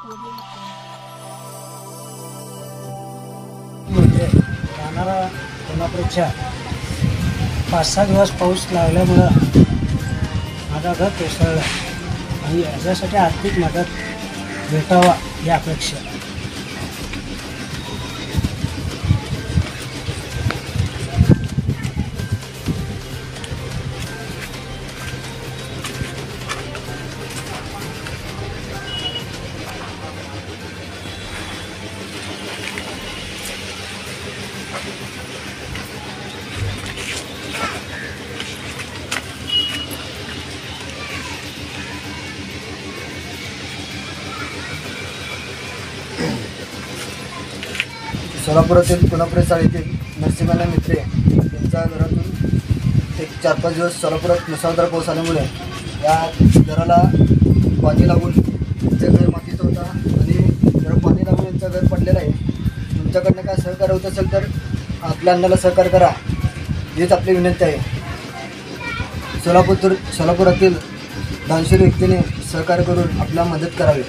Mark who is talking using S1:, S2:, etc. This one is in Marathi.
S1: म्हणजे राहणारा कोल्हापूरच्या 5-6 दिवस पाऊस लागल्यामुळं माझं घर कोसळलं आणि याच्यासाठी आर्थिक मदत भेटावा ही अपेक्षा.
S2: सोलापुरातील कोल्हापुरी चाळीतील नरसिंहना मित्रे यांच्या घरातून एक 4-5 दिवस सोलापुरात मुसळधार पाऊस आल्यामुळे या घराला पाणी लागून त्यांचं घर मातीचं होता आणि जरा पाणी लागून यांचं घर पडलेलं आहे. तुमच्याकडनं काय सहकार्य होत असेल तर आपल्या अण्णाला सहकार्य करा हीच आपली विनंती आहे. सोलापुरातील दानशूर व्यक्तीने सहकार्य करून आपल्याला मदत करावी.